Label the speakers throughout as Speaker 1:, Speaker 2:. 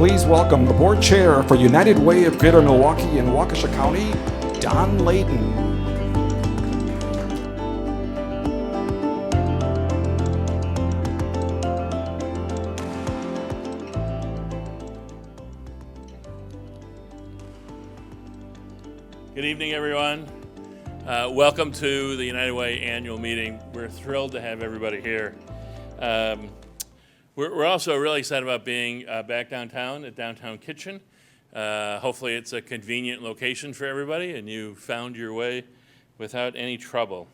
Speaker 1: please welcome the board chair for United Way of Greater Milwaukee and Waukesha County, Don Layton.
Speaker 2: Good evening, everyone. Welcome to the United Way annual meeting. We're thrilled to have everybody here. We're also really excited about being back downtown at Downtown Kitchen. Hopefully it's a convenient location for everybody and you found your way without any trouble.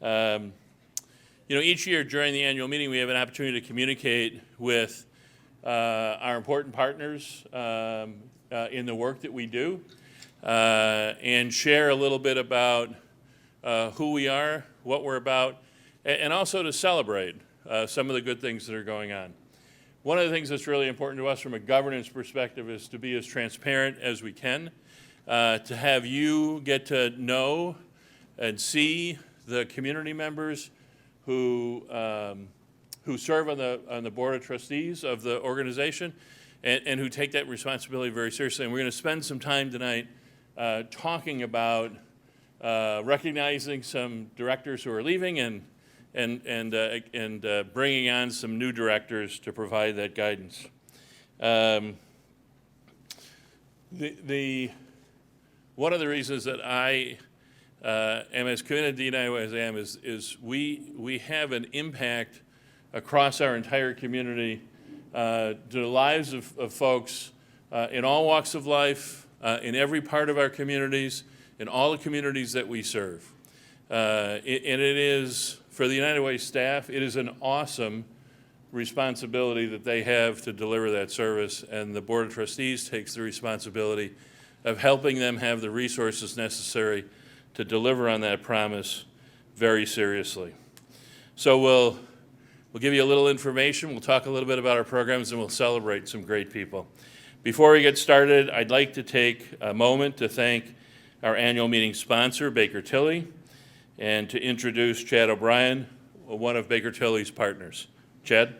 Speaker 2: Each year during the annual meeting we have an opportunity to communicate with our important partners in the work that we do. And share a little bit about who we are, what we're about, and also to celebrate some of the good things that are going on. One of the things that's really important to us from a governance perspective is to be as transparent as we can, to have you get to know and see the community members who serve on the board of trustees of the organization and who take that responsibility very seriously. And we're going to spend some time tonight talking about recognizing some directors who are leaving and bringing on some new directors to provide that guidance. One of the reasons that I am as committed to United Way as I am is we have an impact across our entire community to the lives of folks in all walks of life, in every part of our communities, in all the communities that we serve. And it is, for the United Way staff, it is an awesome responsibility that they have to deliver that service, and the Board of Trustees takes the responsibility of helping them have the resources necessary to deliver on that promise very seriously. So we'll give you a little information, we'll talk a little bit about our programs, and we'll celebrate some great people. Before we get started, I'd like to take a moment to thank our annual meeting sponsor, Baker Tilly, and to introduce Chad O'Brien, one of Baker Tilly's partners. Chad?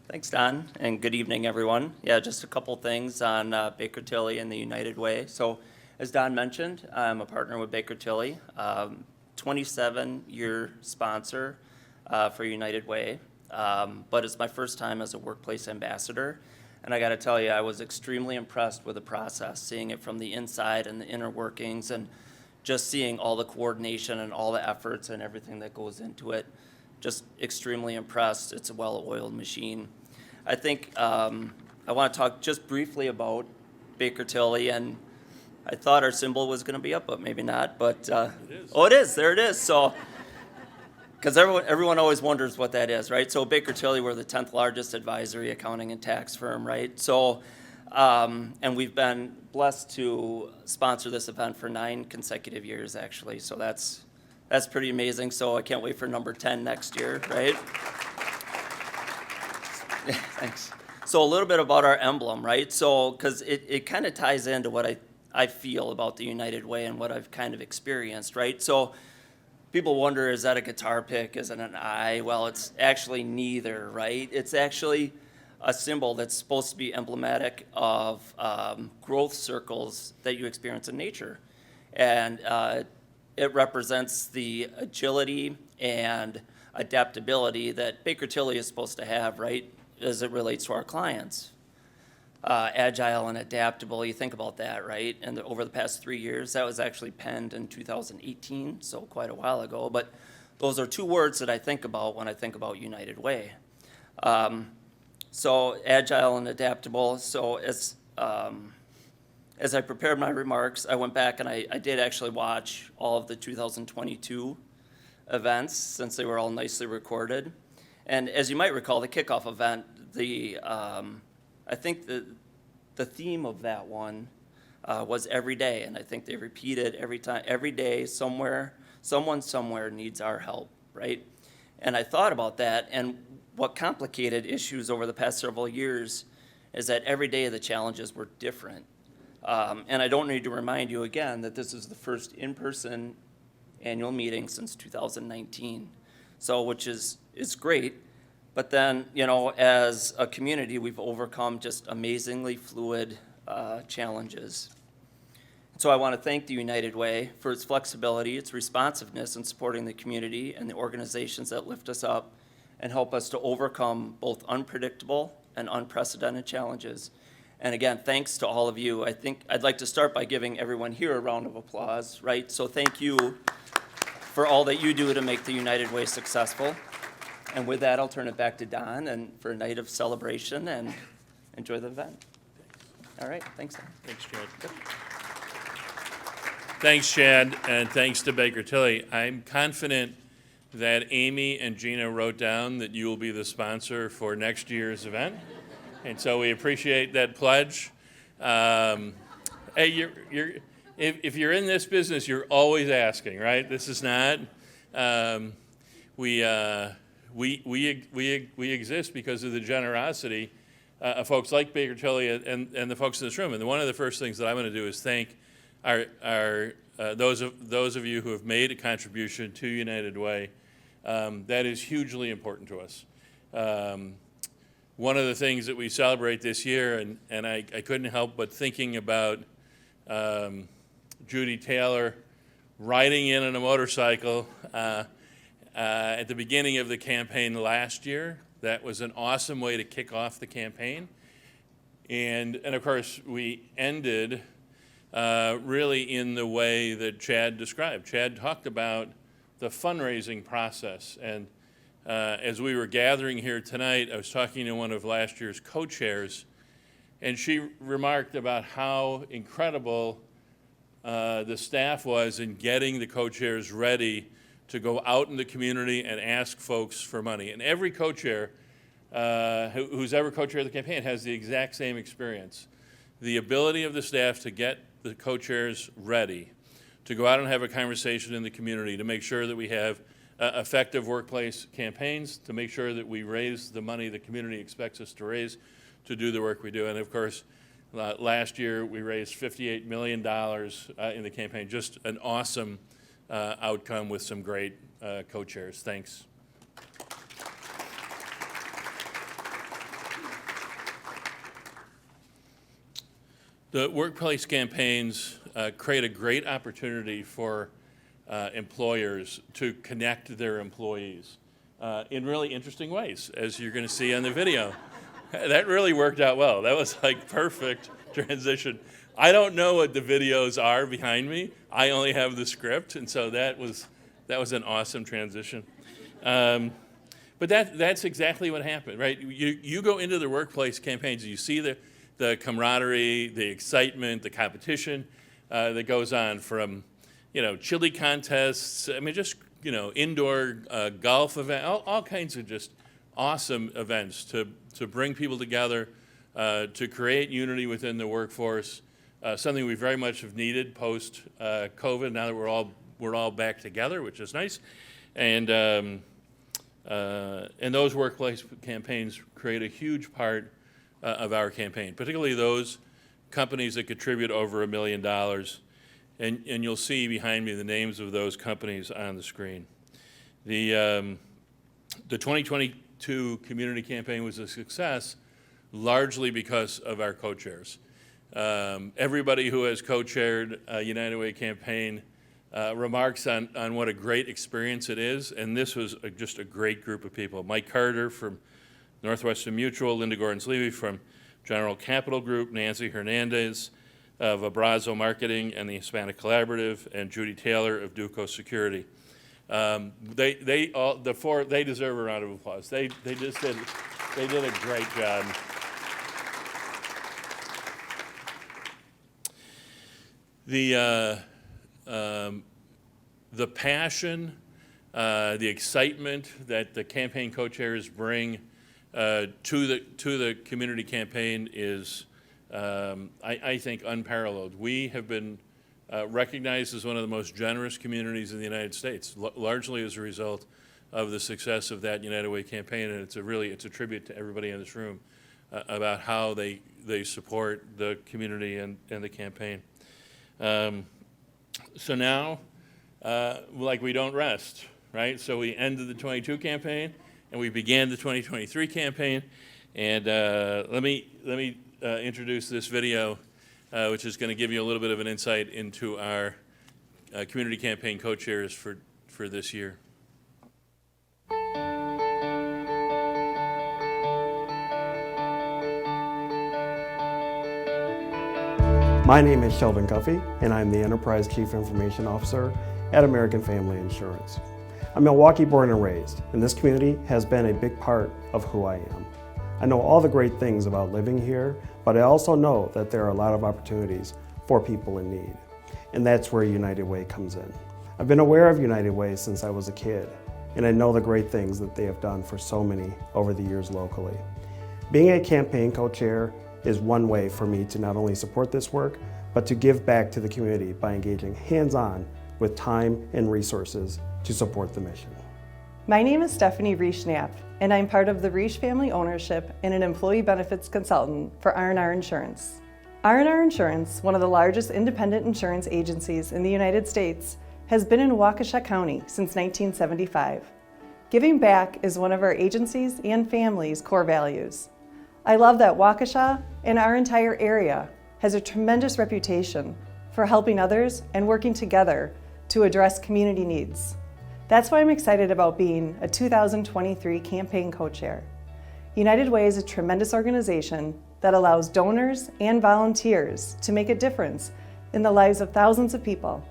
Speaker 3: Thanks, Don, and good evening, everyone. Yeah, just a couple things on Baker Tilly and the United Way. So, as Don mentioned, I'm a partner with Baker Tilly, 27-year sponsor for United Way, but it's my first time as a workplace ambassador, and I got to tell you, I was extremely impressed with the process, seeing it from the inside and the inner workings, and just seeing all the coordination and all the efforts and everything that goes into it. Just extremely impressed. It's a well-oiled machine. I think I want to talk just briefly about Baker Tilly, and I thought our symbol was going to be up, but maybe not. But
Speaker 2: it is.
Speaker 3: Oh, it is. There it is. So. Because everyone always wonders what that is, right? So Baker Tilly, we're the 10th largest advisory, accounting, and tax firm, right? So, and we've been blessed to sponsor this event for 9 consecutive years, actually. So that's pretty amazing. So I can't wait for number 10 next year, right? Thanks. So a little bit about our emblem, right? So, because it kind of ties into what I feel about the United Way and what I've kind of experienced, right? So, people wonder, is that a guitar pick? Is it an eye? Well, it's actually neither, right? It's actually a symbol that's supposed to be emblematic of growth circles that you experience in nature. And it represents the agility and adaptability that Baker Tilly is supposed to have, right, as it relates to our clients. Agile and adaptable, you think about that, right? And over the past 3 years, that was actually penned in 2018, so quite a while ago. But those are 2 words that I think about when I think about United Way. So agile and adaptable. So as I prepared my remarks, I went back and I did actually watch all of the 2022 events, since they were all nicely recorded. And as you might recall, the kickoff event, I think the theme of that one was every day, and I think they repeated every time, every day, someone somewhere needs our help, right? And I thought about that, and what complicated issues over the past several years is that every day the challenges were different. And I don't need to remind you again that this is the first in-person annual meeting since 2019. So, which is great. But then, you know, as a community, we've overcome just amazingly fluid challenges. So I want to thank the United Way for its flexibility, its responsiveness in supporting the community and the organizations that lift us up and help us to overcome both unpredictable and unprecedented challenges. And again, thanks to all of you. I think I'd like to start by giving everyone here a round of applause, right? So thank you for all that you do to make the United Way successful. And with that, I'll turn it back to Don and for a night of celebration and enjoy the event. All right, thanks, Don.
Speaker 2: Thanks, Chad. Thanks, Chad, and thanks to Baker Tilly. I'm confident that Amy and Gina wrote down that you will be the sponsor for next year's event, and so we appreciate that pledge. Hey, if you're in this business, you're always asking, right? This is not. We exist because of the generosity of folks like Baker Tilly and the folks in this room. And one of the first things that I'm going to do is thank those of you who have made a contribution to United Way. That is hugely important to us. One of the things that we celebrate this year, and I couldn't help but thinking about Judy Taylor riding in on a motorcycle at the beginning of the campaign last year. That was an awesome way to kick off the campaign. And of course, we ended really in the way that Chad described. Chad talked about the fundraising process. And as we were gathering here tonight, I was talking to one of last year's co-chairs, and she remarked about how incredible the staff was in getting the co-chairs ready to go out in the community and ask folks for money. And every co-chair who's ever co-chaired the campaign has the exact same experience. The ability of the staff to get the co-chairs ready, to go out and have a conversation in the community, to make sure that we have effective workplace campaigns, to make sure that we raise the money the community expects us to raise to do the work we do. And of course, last year we raised $58 million in the campaign. Just an awesome outcome with some great co-chairs. Thanks. The workplace campaigns create a great opportunity for employers to connect their employees in really interesting ways, as you're going to see on the video. That really worked out well. That was like perfect transition. I don't know what the videos are behind me. I only have the script, and so that was an awesome transition. But that's exactly what happened, right? You go into the workplace campaigns, you see the camaraderie, the excitement, the competition that goes on from, chili contests. I mean, just indoor golf event, all kinds of just awesome events to bring people together, to create unity within the workforce. Something we very much have needed post COVID. Now that we're all back together, which is nice, and those workplace campaigns create a huge part of our campaign, particularly those companies that contribute over $1 million, and you'll see behind me the names of those companies on the screen. The 2022 community campaign was a success largely because of our co-chairs. Everybody who has co-chaired a United Way campaign remarks on what a great experience it is, and this was just a great group of people. Mike Carter from Northwestern Mutual, Linda Gordons-Levy from General Capital Group, Nancy Hernandez of Abrazo Marketing and the Hispanic Collaborative, and Judy Taylor of Duco Security. They deserve a round of applause. They did a great job. The passion, the excitement that the campaign co-chairs bring to the community campaign is, I think, unparalleled. We have been recognized as one of the most generous communities in the United States, largely as a result of the success of that United Way campaign, and it's a tribute to everybody in this room about how they support the community and the campaign. So now, like we don't rest, right? So we ended the 22 campaign and we began the 2023 campaign. And let me introduce this video, which is going to give you a little bit of an insight into our community campaign co-chairs for this year.
Speaker 4: My name is Sheldon Guffey, and I'm the Enterprise Chief Information Officer at American Family Insurance. I'm Milwaukee born and raised, and this community has been a big part of who I am. I know all the great things about living here, but I also know that there are a lot of opportunities for people in need, and that's where United Way comes in. I've been aware of United Way since I was a kid, and I know the great things that they have done for so many over the years locally. Being a campaign co-chair is one way for me to not only support this work, but to give back to the community by engaging hands-on with time and resources to support the mission.
Speaker 5: My name is Stephanie Reich-Knapp, and I'm part of the Reich family ownership and an employee benefits consultant for R&R Insurance. R&R Insurance, one of the largest independent insurance agencies in the United States, has been in Waukesha County since 1975. Giving back is one of our agency's and family's core values. I love that Waukesha and our entire area has a tremendous reputation for helping others and working together to address community needs. That's why I'm excited about being a 2023 campaign co-chair. United Way is a tremendous organization that allows donors and volunteers to make a difference in the lives of thousands of people.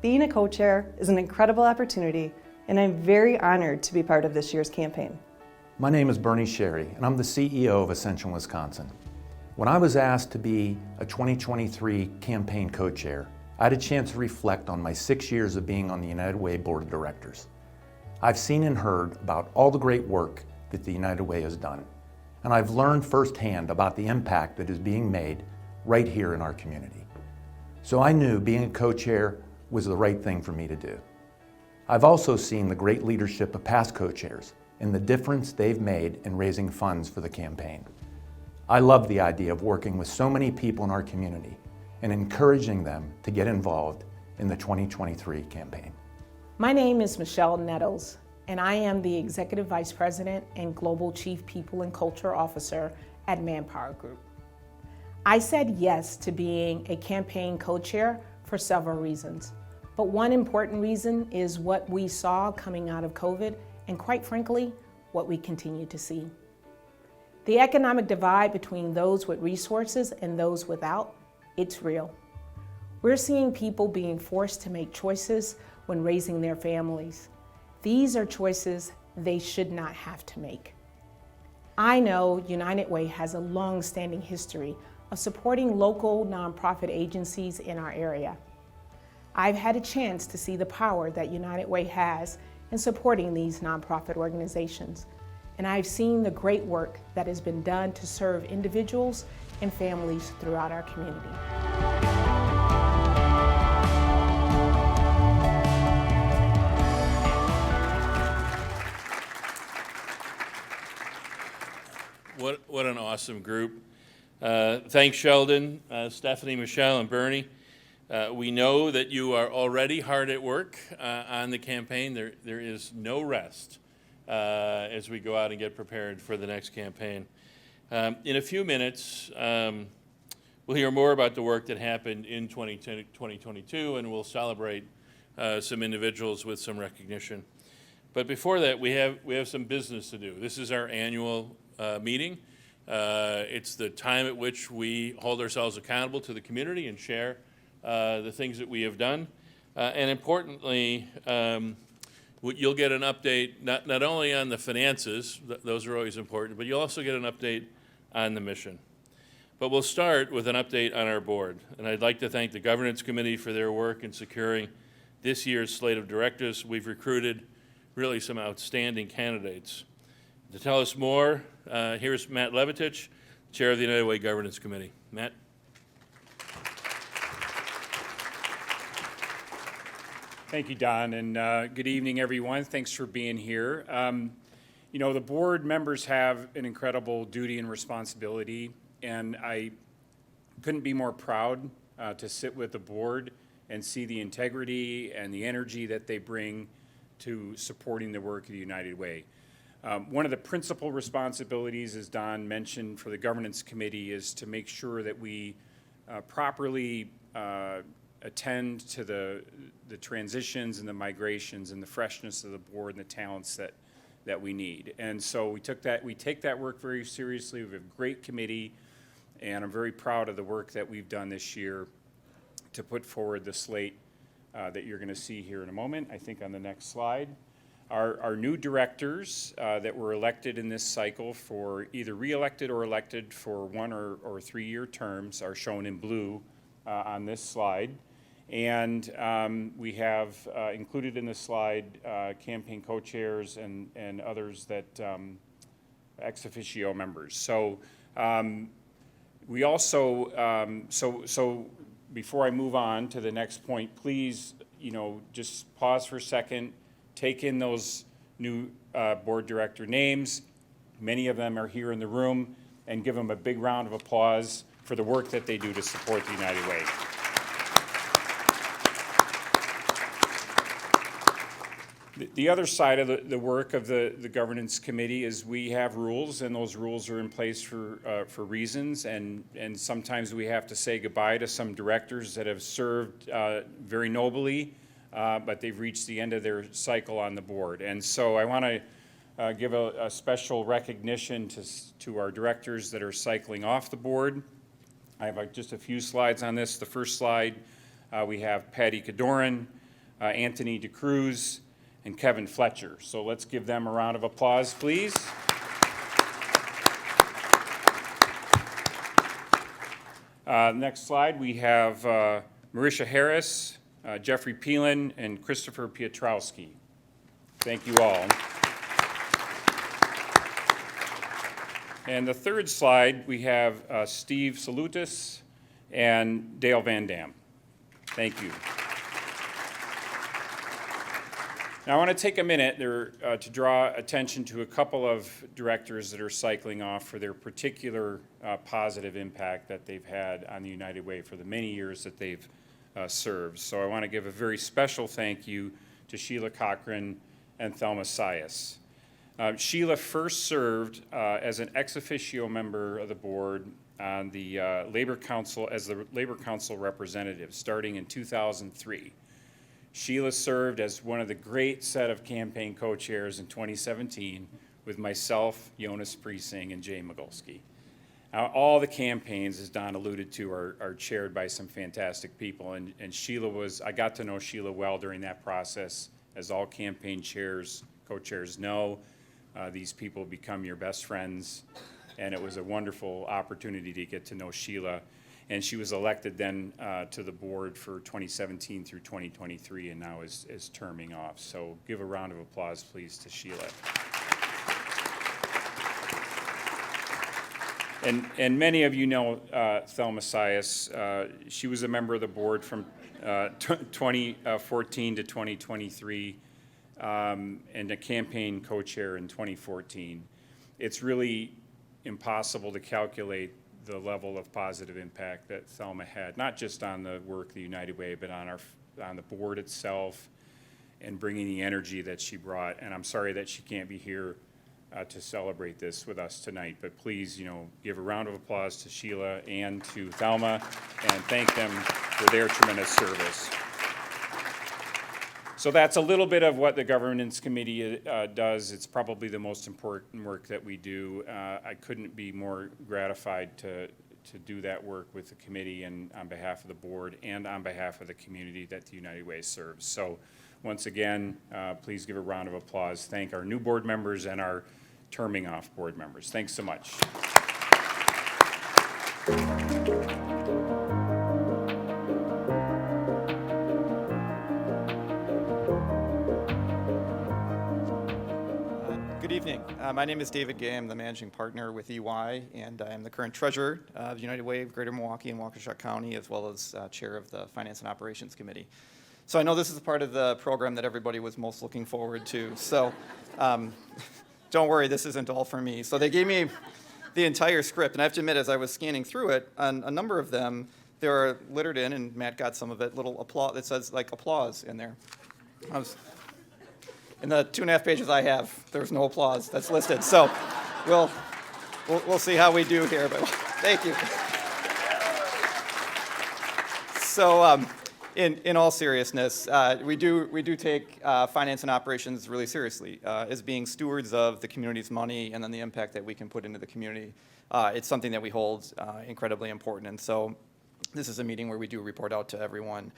Speaker 5: Being a co-chair is an incredible opportunity, and I'm very honored to be part of this year's campaign.
Speaker 6: My name is Bernie Sherry, and I'm the CEO of Ascension, Wisconsin. When I was asked to be a 2023 campaign co-chair, I had a chance to reflect on my 6 years of being on the United Way Board of Directors. I've seen and heard about all the great work that the United Way has done, and I've learned firsthand about the impact that is being made right here in our community. So I knew being a co-chair was the right thing for me to do. I've also seen the great leadership of past co-chairs and the difference they've made in raising funds for the campaign. I love the idea of working with so many people in our community and encouraging them to get involved in the 2023 campaign.
Speaker 7: My name is Michelle Nettles, and I am the Executive Vice President and Global Chief People and Culture Officer at Manpower Group. I said yes to being a campaign co-chair for several reasons, but one important reason is what we saw coming out of COVID, and quite frankly, what we continue to see. The economic divide between those with resources and those without, it's real. We're seeing people being forced to make choices when raising their families. These are choices they should not have to make. I know United Way has a long-standing history of supporting local nonprofit agencies in our area. I've had a chance to see the power that United Way has in supporting these nonprofit organizations, and I've seen the great work that has been done to serve individuals and families throughout our community.
Speaker 2: What an awesome group. Thanks, Sheldon, Stephanie, Michelle, and Bernie. We know that you are already hard at work on the campaign. There is no rest as we go out and get prepared for the next campaign. In a few minutes, we'll hear more about the work that happened in 2022, and we'll celebrate some individuals with some recognition. But before that, we have some business to do. This is our annual meeting. It's the time at which we hold ourselves accountable to the community and share the things that we have done. And importantly, you'll get an update not only on the finances, those are always important, but you'll also get an update on the mission. But we'll start with an update on our board. And I'd like to thank the Governance Committee for their work in securing this year's slate of directors. We've recruited really some outstanding candidates. To tell us more, here's Matt Levitich, Chair of the United Way Governance Committee. Matt.
Speaker 8: Thank you, Don, and good evening, everyone. Thanks for being here. You know, the board members have an incredible duty and responsibility, and I couldn't be more proud to sit with the board and see the integrity and the energy that they bring to supporting the work of the United Way. One of the principal responsibilities, as Don mentioned, for the governance committee is to make sure that we properly attend to the transitions and the migrations and the freshness of the board and the talents that we need. And so we take that work very seriously. We have a great committee, and I'm very proud of the work that we've done this year to put forward the slate that you're going to see here in a moment, I think on the next slide. Our new directors that were elected in this cycle for either re-elected or elected for 1 or 3 year terms are shown in blue on this slide. And we have included in the slide campaign co-chairs and others that ex officio members. So we also, so before I move on to the next point, please, just pause for a second, take in those new board director names. Many of them are here in the room, and give them a big round of applause for the work that they do to support the United Way. The other side of the work of the governance committee is we have rules, and those rules are in place for reasons, and sometimes we have to say goodbye to some directors that have served very nobly, but they've reached the end of their cycle on the board. And so I want to give a special recognition to our directors that are cycling off the board. I have just a few slides on this. The first slide, we have Patty Cadoran, Anthony DeCruz, and Kevin Fletcher. So let's give them a round of applause, please. Next slide, we have Marisha Harris, Jeffrey Peelan, and Christopher Piotrowski. Thank you all. And the third slide, we have Steve Salutis and Dale Van Dam. Thank you. Now, I want to take a minute there to draw attention to a couple of directors that are cycling off for their particular positive impact that they've had on the United Way for the many years that they've served. So I want to give a very special thank you to Sheila Cochran and Thelma Sias. Sheila first served as an ex officio member of the board on the Labor Council as the Labor Council representative starting in 2003. Sheila served as one of the great set of campaign co-chairs in 2017 with myself, Jonas Priesing, and Jay Migulski. Now, all the campaigns, as Don alluded to, are chaired by some fantastic people, and I got to know Sheila well during that process. As all campaign chairs, co-chairs know, these people become your best friends, and it was a wonderful opportunity to get to know Sheila. And she was elected then to the board for 2017 through 2023, and now is terming off. So give a round of applause, please, to Sheila. And many of you know Thelma Sias. She was a member of the board from 2014 to 2023, and a campaign co-chair in 2014. It's really impossible to calculate the level of positive impact that Thelma had, not just on the work of the United Way, but on the board itself, and bringing the energy that she brought. And I'm sorry that she can't be here to celebrate this with us tonight, but please, give a round of applause to Sheila and to Thelma, and thank them for their tremendous service. So that's a little bit of what the governance committee does. It's probably the most important work that we do. I couldn't be more gratified to do that work with the committee and on behalf of the board and on behalf of the community that the United Way serves. So once again, please give a round of applause. Thank our new board members and our terming off board members. Thanks so much.
Speaker 9: Good evening. My name is David Gay. I'm the managing partner with EY, and I am the current treasurer of United Way of Greater Milwaukee and Waukesha County, as well as chair of the Finance and Operations Committee. So I know this is a part of the program that everybody was most looking forward to. So don't worry, this isn't all for me. So they gave me the entire script, and I have to admit, as I was scanning through it, on a number of them, there are littered in, and Matt got some of it, little applause, it says like applause in there. In the 2.5 pages I have, there's no applause that's listed. So we'll see how we do here, but thank you. So in all seriousness, we do take finance and operations really seriously as being stewards of the community's money and then the impact that we can put into the community. It's something that we hold incredibly important, and so this is a meeting where we do report out to everyone.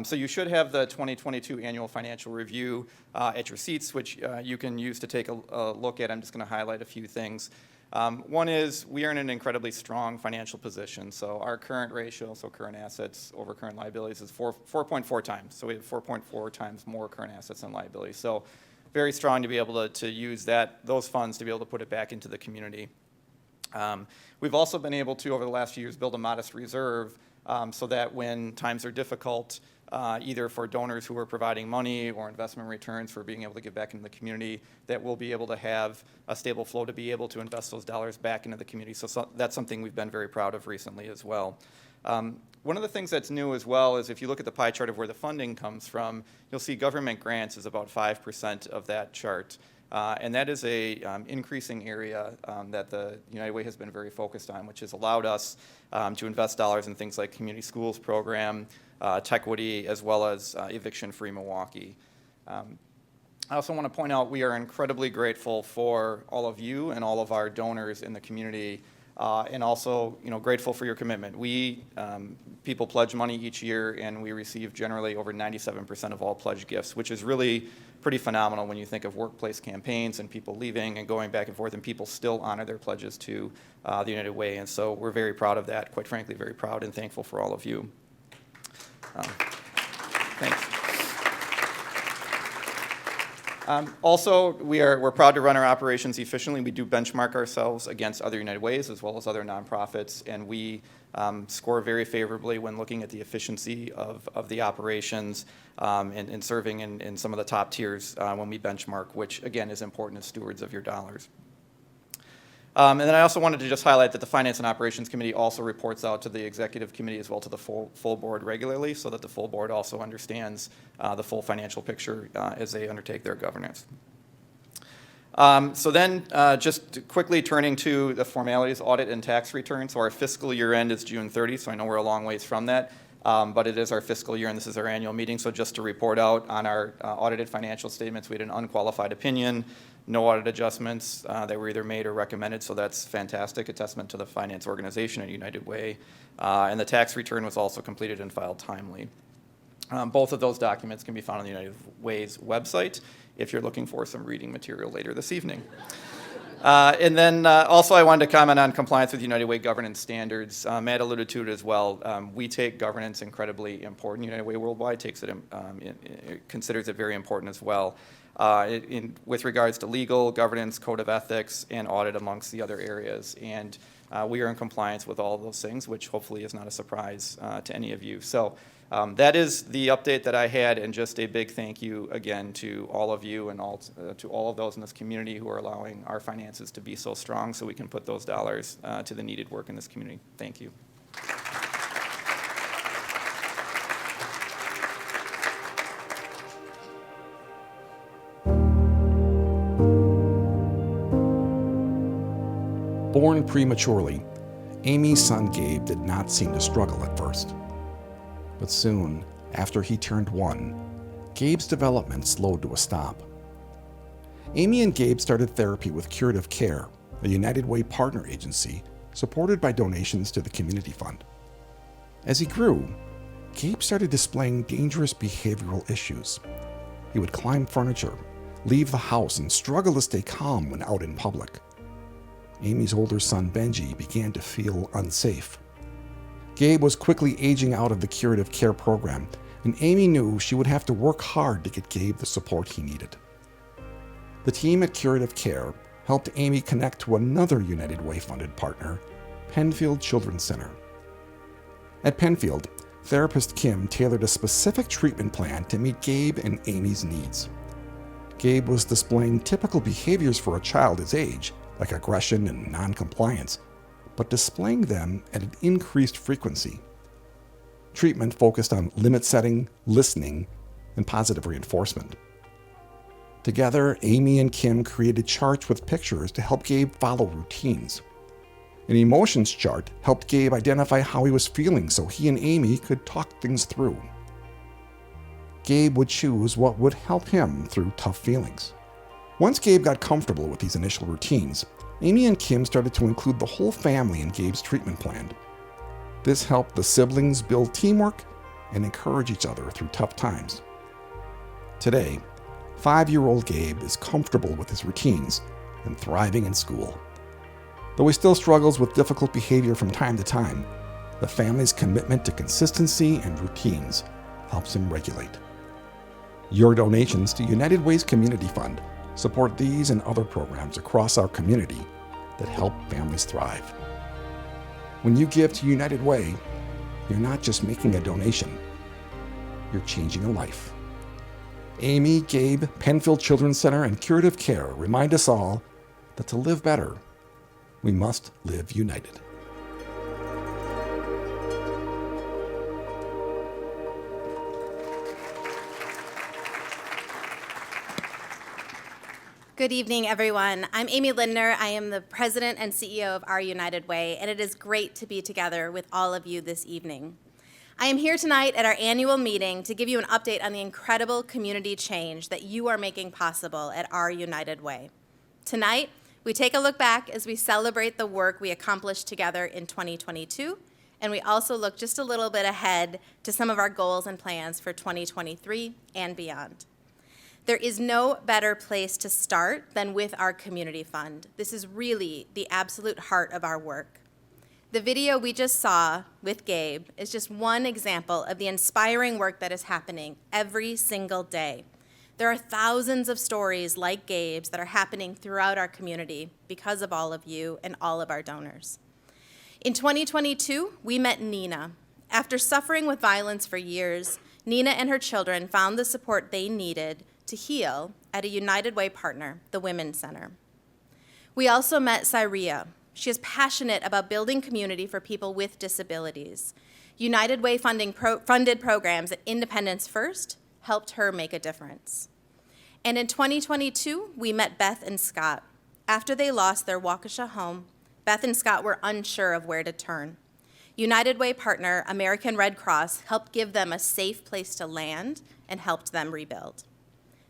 Speaker 9: So you should have the 2022 annual financial review at your seats, which you can use to take a look at. I'm just going to highlight a few things. One is we are in an incredibly strong financial position. So our current ratio, so current assets over current liabilities, is 4.4 times. So we have 4.4 times more current assets than liabilities. So very strong to be able to use those funds to be able to put it back into the community. We've also been able to, over the last few years, build a modest reserve so that when times are difficult, either for donors who are providing money or investment returns for being able to give back into the community, that we'll be able to have a stable flow to be able to invest those dollars back into the community. So that's something we've been very proud of recently as well. One of the things that's new as well is if you look at the pie chart of where the funding comes from, you'll see government grants is about 5% of that chart. And that is a increasing area that the United Way has been very focused on, which has allowed us to invest dollars in things like community schools program, Techquity, as well as eviction-free Milwaukee. I also want to point out we are incredibly grateful for all of you and all of our donors in the community, and also grateful for your commitment. People pledge money each year, and we receive generally over 97% of all pledged gifts, which is really pretty phenomenal when you think of workplace campaigns and people leaving and going back and forth, and people still honor their pledges to the United Way. And so we're very proud of that, quite frankly, very proud and thankful for all of you. Thanks. Also, we're proud to run our operations efficiently. We do benchmark ourselves against other United Ways as well as other nonprofits, and we score very favorably when looking at the efficiency of the operations and serving in some of the top tiers when we benchmark, which again is important as stewards of your dollars. And then I also wanted to just highlight that the Finance and Operations Committee also reports out to the Executive Committee as well to the full board regularly, so that the full board also understands the full financial picture as they undertake their governance. So then just quickly turning to the formalities, audit and tax returns. So our fiscal year end is June 30, so I know we're a long ways from that, but it is our fiscal year and this is our annual meeting. So just to report out on our audited financial statements, we had an unqualified opinion, no audit adjustments that were either made or recommended, so that's fantastic, a testament to the finance organization at United Way. And the tax return was also completed and filed timely. Both of those documents can be found on the United Way's website if you're looking for some reading material later this evening. And then also I wanted to comment on compliance with United Way governance standards. Matt alluded to it as well. We take governance incredibly important. United Way Worldwide takes it, considers it very important as well. With regards to legal, governance, code of ethics, and audit amongst the other areas. And we are in compliance with all of those things, which hopefully is not a surprise to any of you. So that is the update that I had, and just a big thank you again to all of you and to all of those in this community who are allowing our finances to be so strong so we can put those dollars to the needed work in this community. Thank you.
Speaker 1: Born prematurely, Amy's son Gabe did not seem to struggle at first. But soon, after he turned 1, Gabe's development slowed to a stop. Amy and Gabe started therapy with Curative Care, a United Way partner agency supported by donations to the community fund. As he grew, Gabe started displaying dangerous behavioral issues. He would climb furniture, leave the house, and struggle to stay calm when out in public. Amy's older son Benji began to feel unsafe. Gabe was quickly aging out of the Curative Care program, and Amy knew she would have to work hard to get Gabe the support he needed. The team at Curative Care helped Amy connect to another United Way funded partner, Penfield Children's Center. At Penfield, therapist Kim tailored a specific treatment plan to meet Gabe and Amy's needs. Gabe was displaying typical behaviors for a child his age, like aggression and non-compliance, but displaying them at an increased frequency. Treatment focused on limit setting, listening, and positive reinforcement. Together, Amy and Kim created charts with pictures to help Gabe follow routines. An emotions chart helped Gabe identify how he was feeling so he and Amy could talk things through. Gabe would choose what would help him through tough feelings. Once Gabe got comfortable with these initial routines, Amy and Kim started to include the whole family in Gabe's treatment plan. This helped the siblings build teamwork and encourage each other through tough times. Today, 5-year-old Gabe is comfortable with his routines and thriving in school. Though he still struggles with difficult behavior from time to time, the family's commitment to consistency and routines helps him regulate. Your donations to United Way's Community Fund support these and other programs across our community that help families thrive. When you give to United Way, you're not just making a donation, you're changing a life. Amy, Gabe, Penfield Children's Center, and Curative Care remind us all that to live better, we must live united.
Speaker 10: Good evening, everyone. I'm Amy Lindner. I am the president and CEO of Our United Way, and it is great to be together with all of you this evening. I am here tonight at our annual meeting to give you an update on the incredible community change that you are making possible at Our United Way. Tonight, we take a look back as we celebrate the work we accomplished together in 2022, and we also look just a little bit ahead to some of our goals and plans for 2023 and beyond. There is no better place to start than with our community fund. This is really the absolute heart of our work. The video we just saw with Gabe is just one example of the inspiring work that is happening every single day. There are thousands of stories like Gabe's that are happening throughout our community because of all of you and all of our donors. In 2022, we met Nina. After suffering with violence for years, Nina and her children found the support they needed to heal at a United Way partner, the Women's Center. We also met Syria. She is passionate about building community for people with disabilities. United Way funded programs at Independence First helped her make a difference. And in 2022, we met Beth and Scott. After they lost their Waukesha home, Beth and Scott were unsure of where to turn. United Way partner, American Red Cross, helped give them a safe place to land and helped them rebuild.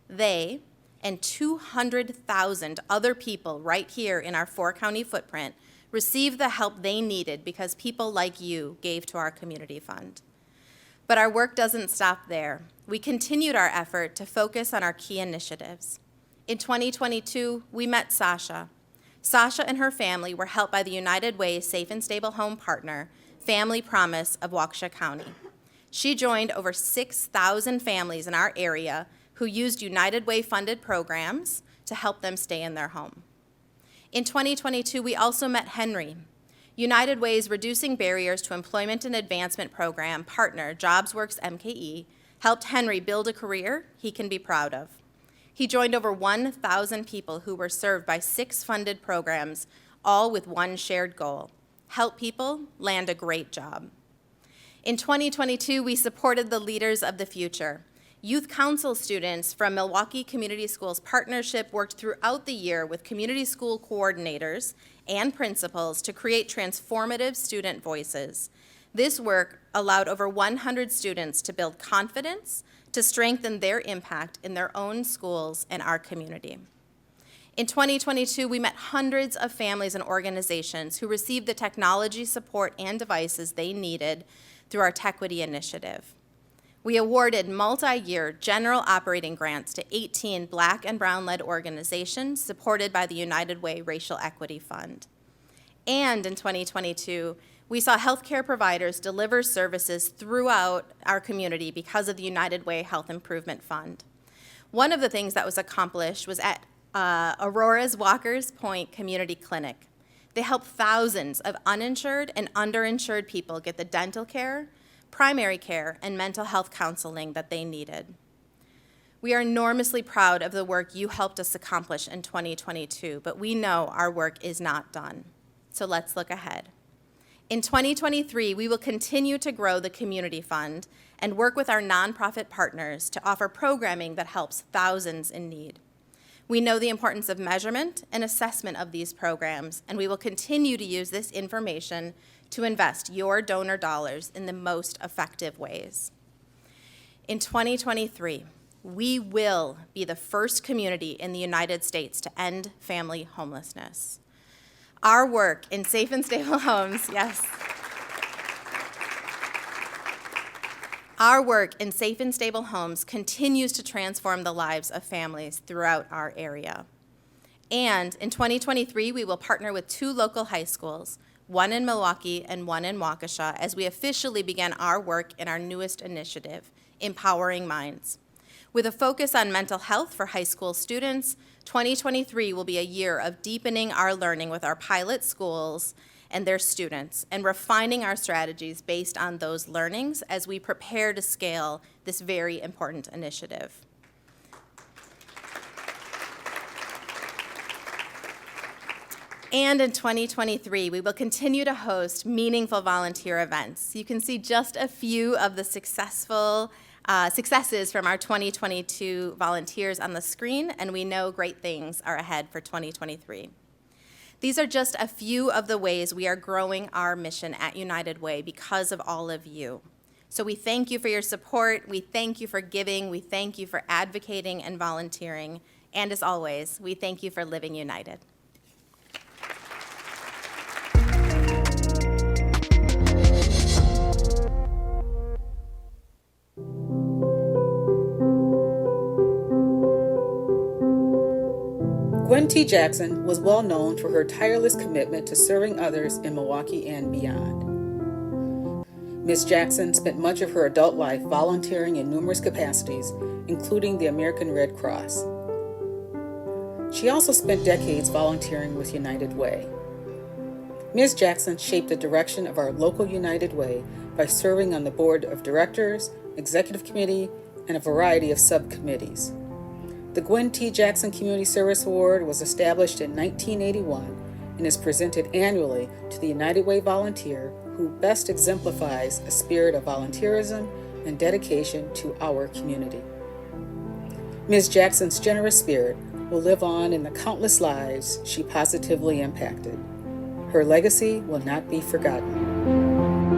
Speaker 10: They and 200,000 other people right here in our 4-county footprint received the help they needed because people like you gave to our community fund. But our work doesn't stop there. We continued our effort to focus on our key initiatives. In 2022, we met Sasha. Sasha and her family were helped by the United Way Safe and Stable Home Partner, Family Promise of Waukesha County. She joined over 6,000 families in our area who used United Way funded programs to help them stay in their home. In 2022, we also met Henry. United Way's Reducing Barriers to Employment and Advancement program partner, JobsWorks MKE, helped Henry build a career he can be proud of. He joined over 1,000 people who were served by 6 funded programs, all with one shared goal: help people land a great job. In 2022, we supported the leaders of the future. Youth Council students from Milwaukee Community Schools Partnership worked throughout the year with community school coordinators and principals to create transformative student voices. This work allowed over 100 students to build confidence to strengthen their impact in their own schools and our community. In 2022, we met hundreds of families and organizations who received the technology support and devices they needed through our Tequity initiative. We awarded multi-year general operating grants to 18 Black and Brown-led organizations supported by the United Way Racial Equity Fund. And in 2022, we saw healthcare providers deliver services throughout our community because of the United Way Health Improvement Fund. One of the things that was accomplished was at Aurora's Walker's Point Community Clinic. They helped thousands of uninsured and underinsured people get the dental care, primary care, and mental health counseling that they needed. We are enormously proud of the work you helped us accomplish in 2022, but we know our work is not done. So let's look ahead. In 2023, we will continue to grow the Community Fund and work with our nonprofit partners to offer programming that helps thousands in need. We know the importance of measurement and assessment of these programs, and we will continue to use this information to invest your donor dollars in the most effective ways. In 2023, we will be the first community in the United States to end family homelessness. Our work in safe and stable homes, yes. Our work in safe and stable homes continues to transform the lives of families throughout our area. And in 2023, we will partner with 2 local high schools, one in Milwaukee and one in Waukesha, as we officially begin our work in our newest initiative, Empowering Minds. With a focus on mental health for high school students, 2023 will be a year of deepening our learning with our pilot schools and their students, and refining our strategies based on those learnings as we prepare to scale this very important initiative. And in 2023, we will continue to host meaningful volunteer events. You can see just a few of the successes from our 2022 volunteers on the screen, and we know great things are ahead for 2023. These are just a few of the ways we are growing our mission at United Way because of all of you. So we thank you for your support, we thank you for giving, we thank you for advocating and volunteering, and as always, we thank you for living united.
Speaker 11: Gwen T. Jackson was well known for her tireless commitment to serving others in Milwaukee and beyond. Ms. Jackson spent much of her adult life volunteering in numerous capacities, including the American Red Cross. She also spent decades volunteering with United Way. Ms. Jackson shaped the direction of our local United Way by serving on the board of directors, executive committee, and a variety of subcommittees. The Gwen T. Jackson Community Service Award was established in 1981 and is presented annually to the United Way volunteer who best exemplifies a spirit of volunteerism and dedication to our community. Ms. Jackson's generous spirit will live on in the countless lives she positively impacted. Her legacy will not be forgotten.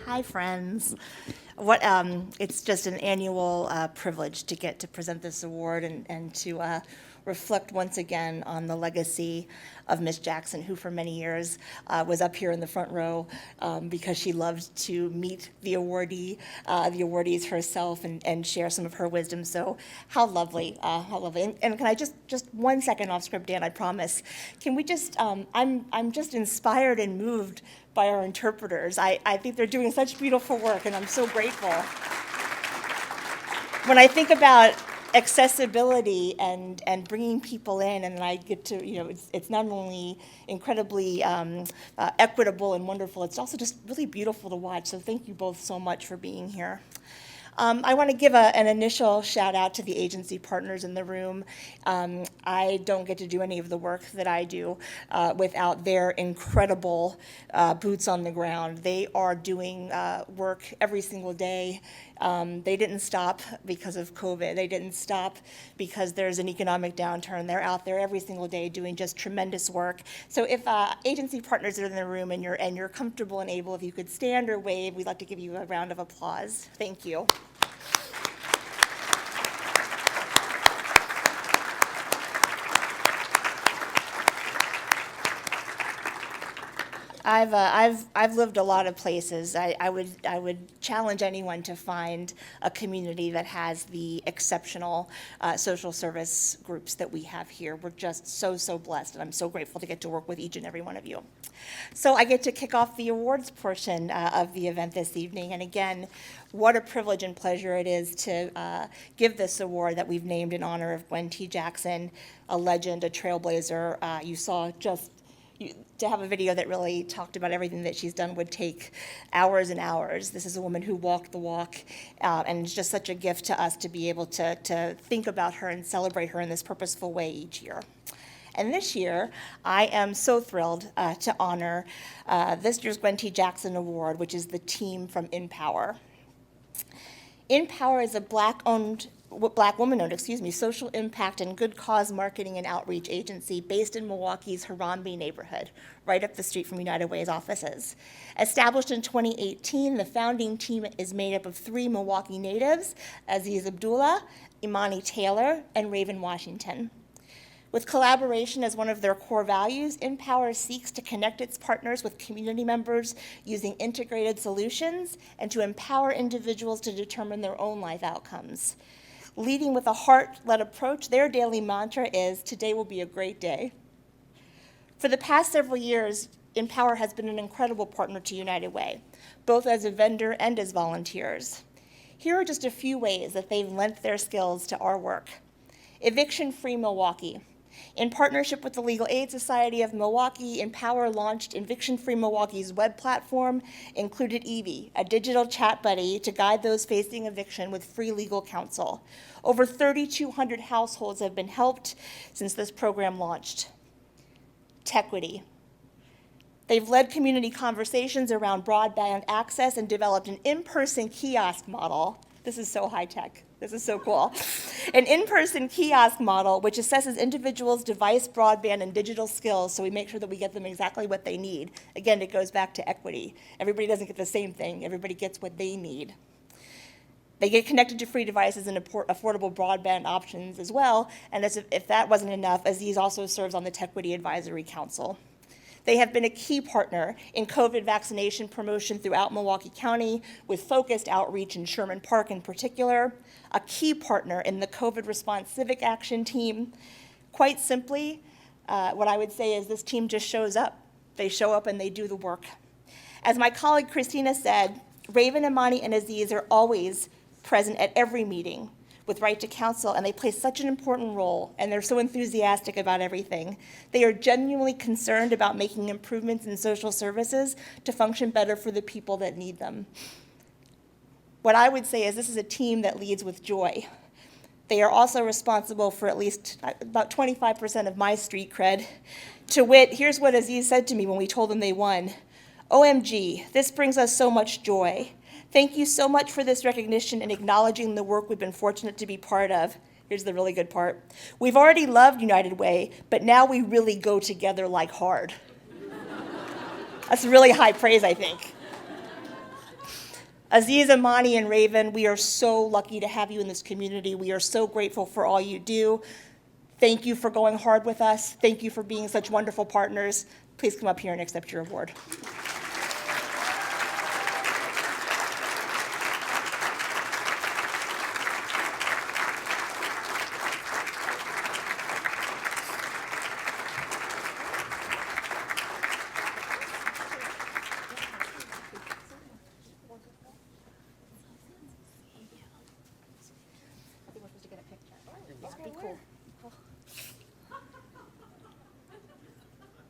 Speaker 12: Hi, friends. It's just an annual privilege to get to present this award and to reflect once again on the legacy of Miss Jackson, who for many years was up here in the front row because she loved to meet the awardees herself and share some of her wisdom. So how lovely, how lovely. And can I just 1 second off script, Dan, I promise. Can we just, I'm just inspired and moved by our interpreters. I think they're doing such beautiful work, and I'm so grateful. When I think about accessibility and bringing people in, and I get to, it's not only incredibly equitable and wonderful, it's also just really beautiful to watch. So thank you both so much for being here. I want to give an initial shout out to the agency partners in the room. I don't get to do any of the work that I do without their incredible boots on the ground. They are doing work every single day. They didn't stop because of COVID. They didn't stop because there's an economic downturn. They're out there every single day doing just tremendous work. So if agency partners are in the room and you're comfortable and able, if you could stand or wave, we'd like to give you a round of applause. Thank you. I've lived a lot of places. I would challenge anyone to find a community that has the exceptional social service groups that we have here. We're just so blessed, and I'm so grateful to get to work with each and every one of you. So I get to kick off the awards portion of the event this evening, and again, what a privilege and pleasure it is to give this award that we've named in honor of Gwen T. Jackson, a legend, a trailblazer. You saw just to have a video that really talked about everything that she's done would take hours and hours. This is a woman who walked the walk, and it's just such a gift to us to be able to think about her and celebrate her in this purposeful way each year. And this year, I am so thrilled to honor this year's Gwen T. Jackson Award, which is the team from Empower. Empower is a black woman-owned, social impact and good cause marketing and outreach agency based in Milwaukee's Harambee neighborhood, right up the street from United Way's offices. Established in 2018, the founding team is made up of 3 Milwaukee natives, Aziz Abdullah, Imani Taylor, and Raven Washington. With collaboration as one of their core values, Empower seeks to connect its partners with community members using integrated solutions and to empower individuals to determine their own life outcomes. Leading with a heart-led approach, their daily mantra is, "Today will be a great day." For the past several years, Empower has been an incredible partner to United Way, both as a vendor and as volunteers. Here are just a few ways that they've lent their skills to our work. Eviction-Free Milwaukee. In partnership with the Legal Aid Society of Milwaukee, Empower launched Eviction-Free Milwaukee's web platform, included Evie, a digital chat buddy to guide those facing eviction with free legal counsel. Over 3,200 households have been helped since this program launched. Tequity. They've led community conversations around broadband access and developed an in-person kiosk model. This is so high-tech. This is so cool. An in-person kiosk model which assesses individuals' device, broadband, and digital skills so we make sure that we get them exactly what they need. Again, it goes back to equity. Everybody doesn't get the same thing. Everybody gets what they need. They get connected to free devices and affordable broadband options as well, and as if that wasn't enough, Aziz also serves on the Tequity Advisory Council. They have been a key partner in COVID vaccination promotion throughout Milwaukee County with focused outreach in Sherman Park in particular, a key partner in the COVID response civic action team. Quite simply, what I would say is this team just shows up. They show up and they do the work. As my colleague Christina said, Raven, Imani, and Aziz are always present at every meeting with Right to Counsel, and they play such an important role, and they're so enthusiastic about everything. They are genuinely concerned about making improvements in social services to function better for the people that need them. What I would say is this is a team that leads with joy. They are also responsible for at least about 25% of my street cred. To wit, here's what Aziz said to me when we told him they won. "OMG, this brings us so much joy. Thank you so much for this recognition and acknowledging the work we've been fortunate to be part of." Here's the really good part. "We've already loved United Way, but now we really go together like hard." That's really high praise, I think. Aziz, Imani, and Raven, we are so lucky to have you in this community. We are so grateful for all you do. Thank you for going hard with us. Thank you for being such wonderful partners. Please come up here and accept your award.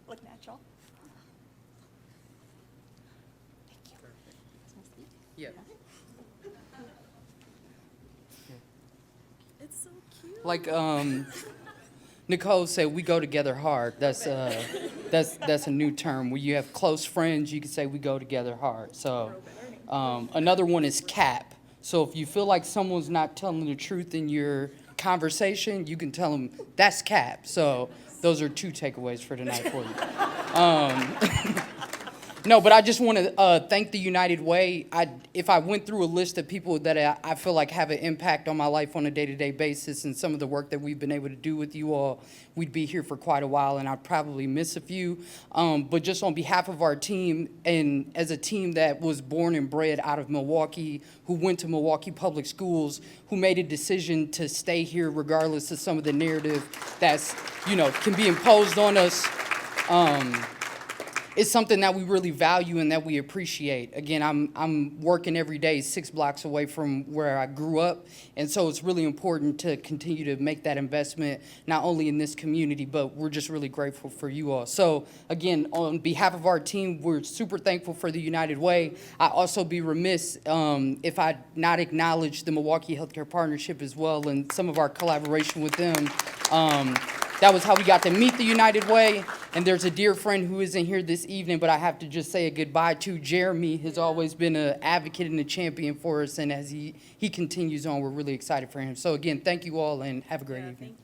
Speaker 12: Look natural.
Speaker 13: Yeah.
Speaker 10: It's so cute.
Speaker 13: Like Nicole said, we go together hard. That's a new term. When you have close friends, you can say we go together hard. So another one is cap. So if you feel like someone's not telling the truth in your conversation, you can tell them that's cap. So those are 2 takeaways for tonight for you. No, but I just want to thank the United Way. If I went through a list of people that I feel like have an impact on my life on a day-to-day basis and some of the work that we've been able to do with you all, we'd be here for quite a while, and I'd probably miss a few. But just on behalf of our team, and as a team that was born and bred out of Milwaukee, who went to Milwaukee Public Schools, who made a decision to stay here regardless of some of the narrative that's, can be imposed on us. it's something that we really value and that we appreciate. Again, I'm working every day 6 blocks away from where I grew up, and so it's really important to continue to make that investment, not only in this community, but we're just really grateful for you all. So again, on behalf of our team, we're super thankful for the United Way. I also be remiss if I not acknowledge the Milwaukee Healthcare Partnership as well and some of our collaboration with them. That was how we got to meet the United Way. And there's a dear friend who isn't here this evening, but I have to just say a goodbye to Jeremy. Has always been an advocate and a champion for us, and as he continues on, we're really excited for him. So again, thank you all, and have a great evening.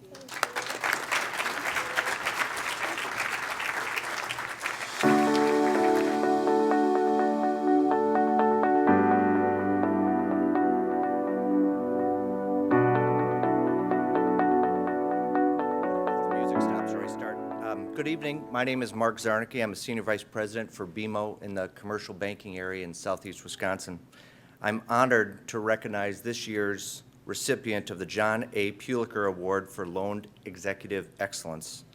Speaker 14: Good evening. My name is Mark Zarnicki. I'm a Senior Vice President for BMO in the commercial banking area in southeast Wisconsin. I'm honored to recognize this year's recipient of the John A. Puliker Award for Loaned Executive Excellence.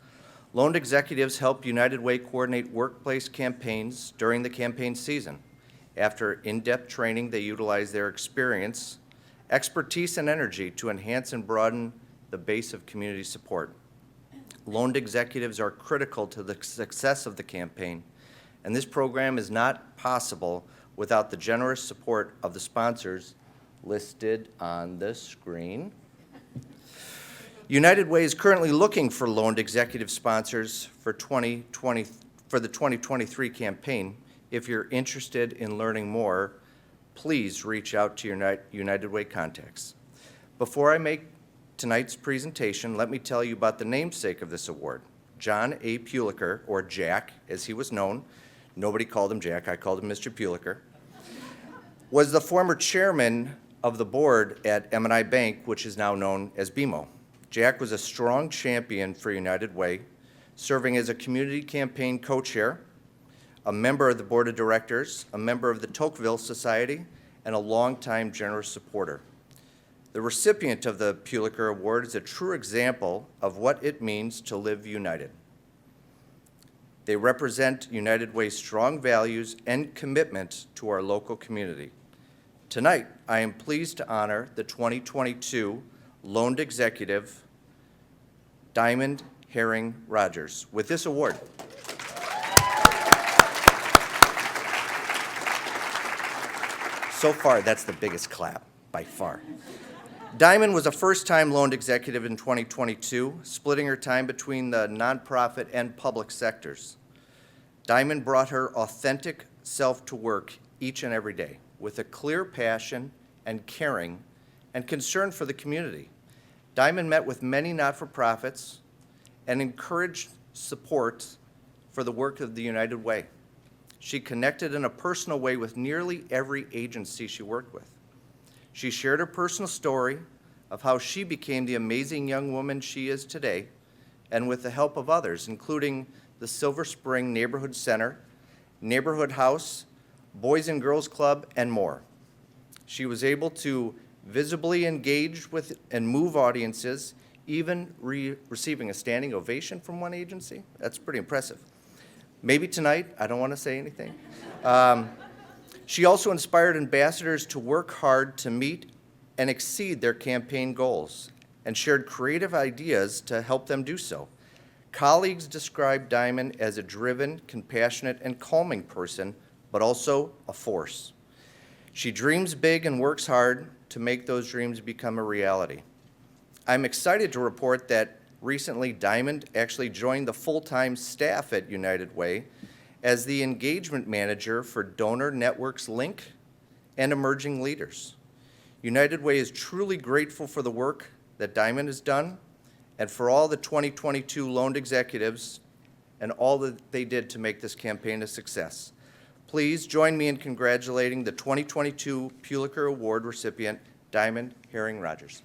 Speaker 14: Loaned executives help United Way coordinate workplace campaigns during the campaign season. After in-depth training, they utilize their experience, expertise, and energy to enhance and broaden the base of community support. Loaned executives are critical to the success of the campaign, and this program is not possible without the generous support of the sponsors listed on the screen. United Way is currently looking for loaned executive sponsors for the 2023 campaign. If you're interested in learning more, please reach out to your United Way contacts. Before I make tonight's presentation, let me tell you about the namesake of this award. John A. Puliker, or Jack, as he was known, nobody called him Jack, I called him Mr. Puliker, was the former chairman of the board at M&I Bank, which is now known as BMO. Jack was a strong champion for United Way, serving as a community campaign co-chair, a member of the board of directors, a member of the Tocqueville Society, and a longtime generous supporter. The recipient of the Puliker Award is a true example of what it means to live united. They represent United Way's strong values and commitment to our local community. Tonight, I am pleased to honor the 2022 Loaned Executive, Diamond Herring Rogers, with this award. So far, that's the biggest clap, by far. Diamond was a first-time loaned executive in 2022, splitting her time between the nonprofit and public sectors. Diamond brought her authentic self to work each and every day with a clear passion and caring and concern for the community. Diamond met with many not-for-profits and encouraged support for the work of the United Way. She connected in a personal way with nearly every agency she worked with. She shared her personal story of how she became the amazing young woman she is today, and with the help of others, including the Silver Spring Neighborhood Center, Neighborhood House, Boys and Girls Club, and more. She was able to visibly engage with and move audiences, even receiving a standing ovation from one agency. That's pretty impressive. Maybe tonight, I don't want to say anything. She also inspired ambassadors to work hard to meet and exceed their campaign goals and shared creative ideas to help them do so. Colleagues described Diamond as a driven, compassionate, and calming person, but also a force. She dreams big and works hard to make those dreams become a reality. I'm excited to report that recently Diamond actually joined the full-time staff at United Way as the engagement manager for Donor Networks Link and Emerging Leaders. United Way is truly grateful for the work that Diamond has done and for all the 2022 loaned executives and all that they did to make this campaign a success. Please join me in congratulating the 2022 Puliker Award recipient, Diamond Herring Rogers.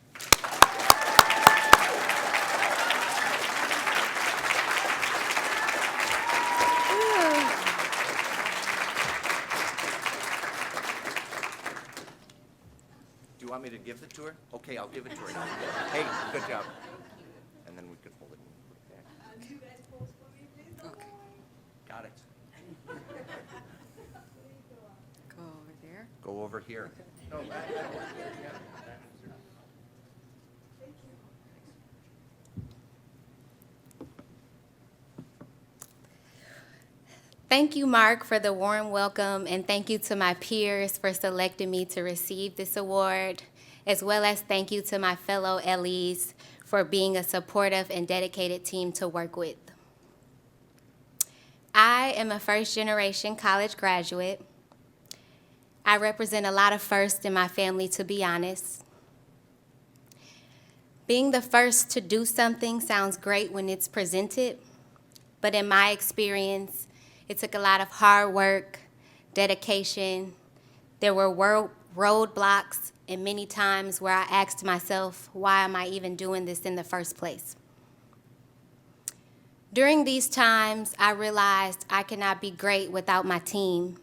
Speaker 14: Do you want me to give it to her? Okay, I'll give it to her now. Hey, good job. And then we can hold it. Okay. Got it. over here.
Speaker 10: Thank you, Mark, for the warm welcome, and thank you to my peers for selecting me to receive this award, as well as thank you to my fellow LEs for being a supportive and dedicated team to work with. I am a first-generation college graduate. I represent a lot of firsts in my family, to be honest. Being the first to do something sounds great when it's presented, but in my experience, it took a lot of hard work, dedication. There were roadblocks and many times where I asked myself, why am I even doing this in the first place? During these times, I realized I cannot be great without my team.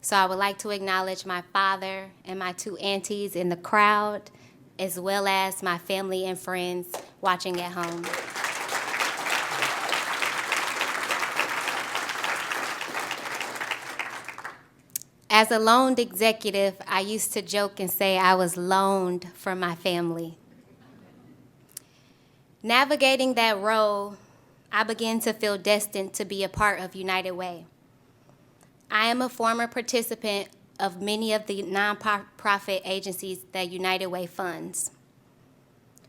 Speaker 10: So I would like to acknowledge my father and my two aunties in the crowd, as well as my family and friends watching at home. As a loaned executive, I used to joke and say I was loaned from my family. Navigating that role, I began to feel destined to be a part of United Way. I am a former participant of many of the nonprofit agencies that United Way funds.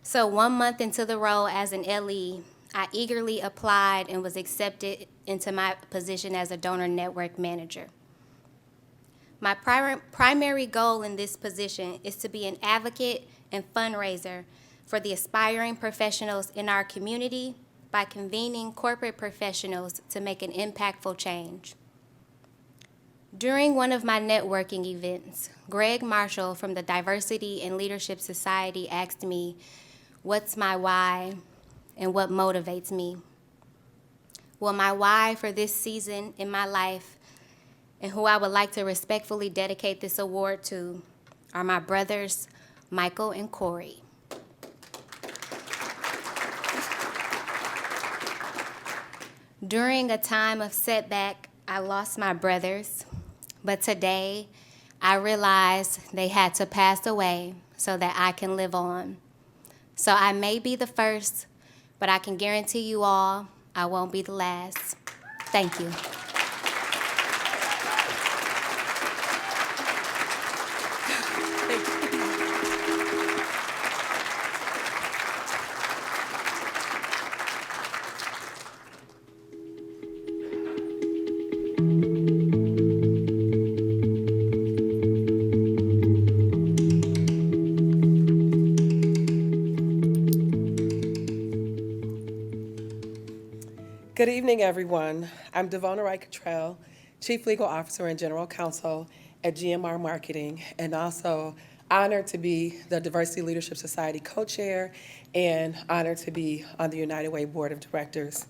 Speaker 10: So 1 month into the role as an LE, I eagerly applied and was accepted into my position as a donor network manager. My primary goal in this position is to be an advocate and fundraiser for the aspiring professionals in our community by convening corporate professionals to make an impactful change. During one of my networking events, Greg Marshall from the Diversity and Leadership Society asked me, what's my why and what motivates me? Well, my why for this season in my life and who I would like to respectfully dedicate this award to are my brothers, Michael and Corey. During a time of setback, I lost my brothers, but today I realized they had to pass away so that I can live on. So I may be the first, but I can guarantee you all I won't be the last. Thank you.
Speaker 15: Good evening, everyone. I'm Devona Wright-Cottrell, Chief Legal Officer and General Counsel at GMR Marketing, and also honored to be the Diversity Leadership Society co-chair and honored to be on the United Way Board of Directors.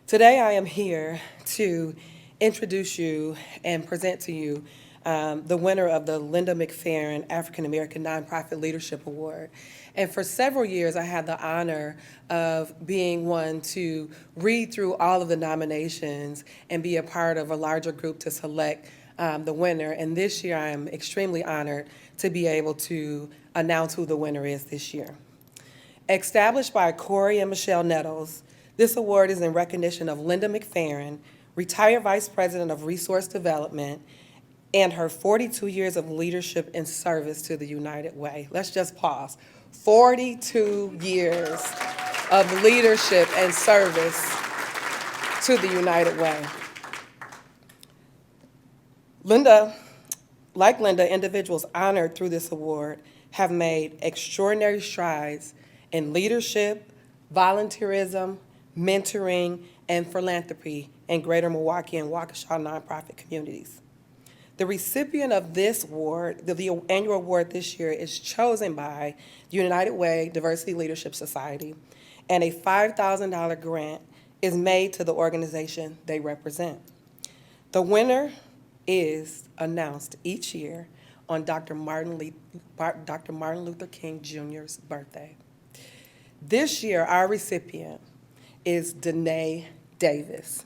Speaker 15: Today, I am here to introduce you and present to you the winner of the Linda McFerrin African American Nonprofit Leadership Award. And for several years, I had the honor of being one to read through all of the nominations and be a part of a larger group to select the winner. And this year, I am extremely honored to be able to announce who the winner is this year. Established by Corey and Michelle Nettles, this award is in recognition of Linda McFerrin, retired Vice President of Resource Development, and her 42 years of leadership and service to the United Way. Let's just pause. 42 years of leadership and service to the United Way. Like Linda, individuals honored through this award have made extraordinary strides in leadership, volunteerism, mentoring, and philanthropy in greater Milwaukee and Waukesha nonprofit communities. The recipient of this award, the annual award this year, is chosen by the United Way Diversity Leadership Society, and a $5,000 grant is made to the organization they represent. The winner is announced each year on Dr. Martin Luther King Jr.'s birthday. This year, our recipient is Danae Davis.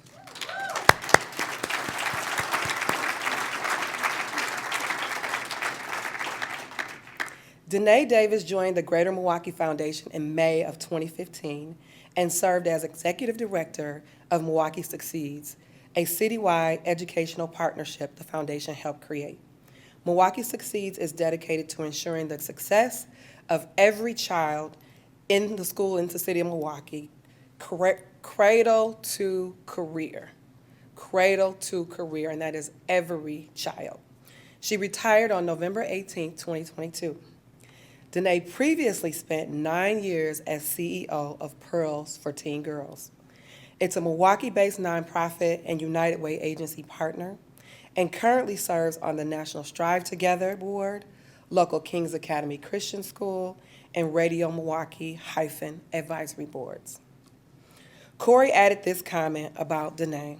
Speaker 15: Danae Davis joined the Greater Milwaukee Foundation in May of 2015 and served as Executive Director of Milwaukee Succeeds, a citywide educational partnership the foundation helped create. Milwaukee Succeeds is dedicated to ensuring the success of every child in the school in the city of Milwaukee, cradle to career. Cradle to career, and that is every child. She retired on November 18, 2022. Danae previously spent 9 years as CEO of Pearls for Teen Girls. It's a Milwaukee-based nonprofit and United Way agency partner, and currently serves on the National Strive Together Board, local King's Academy Christian School, and Radio Milwaukee - advisory boards. Corey added this comment about Danae.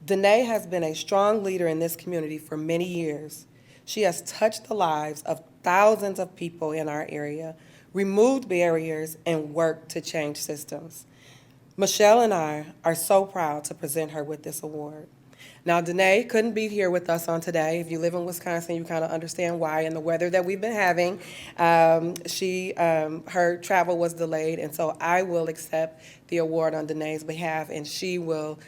Speaker 15: Danae has been a strong leader in this community for many years. She has touched the lives of thousands of people in our area, removed barriers, and worked to change systems. Michelle and I are so proud to present her with this award. Now, Danae couldn't be here with us on today. If you live in Wisconsin, you kind of understand why, and the weather that we've been having. Her travel was delayed, and so I will accept the award on Danae's behalf, and she will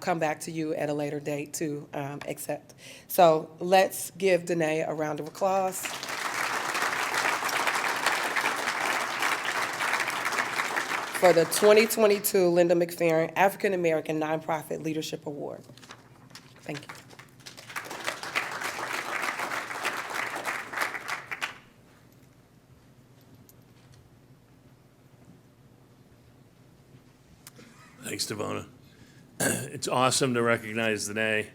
Speaker 15: come back to you at a later date to accept. So let's give Danae a round of applause. For the 2022 Linda McFerrin African American Nonprofit Leadership Award. Thank you.
Speaker 2: Thanks, Devona. It's awesome to recognize Danae.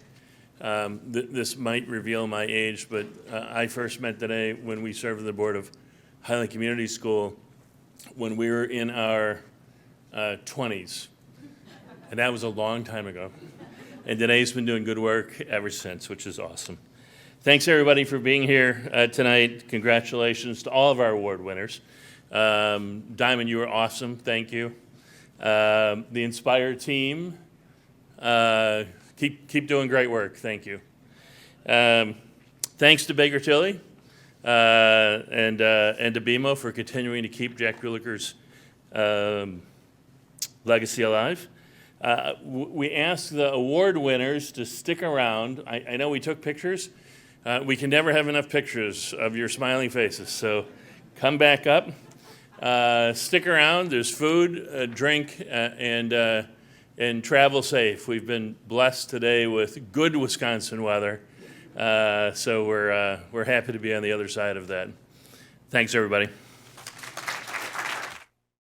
Speaker 2: This might reveal my age, but I first met Danae when we served on the board of Highland Community School when we were in our 20s. And that was a long time ago. And Danae's been doing good work ever since, which is awesome. Thanks, everybody, for being here tonight. Congratulations to all of our award winners. Diamond, you were awesome. Thank you. The Inspire team, keep doing great work. Thank you. Thanks to Baker Tilly and to BMO for continuing to keep Jack Bulicker's legacy alive. We asked the award winners to stick around. I know we took pictures. We can never have enough pictures of your smiling faces, so come back up. Stick around. There's food, drink, and travel safe. We've been blessed today with good Wisconsin weather, so we're happy to be on the other side of that. Thanks, everybody.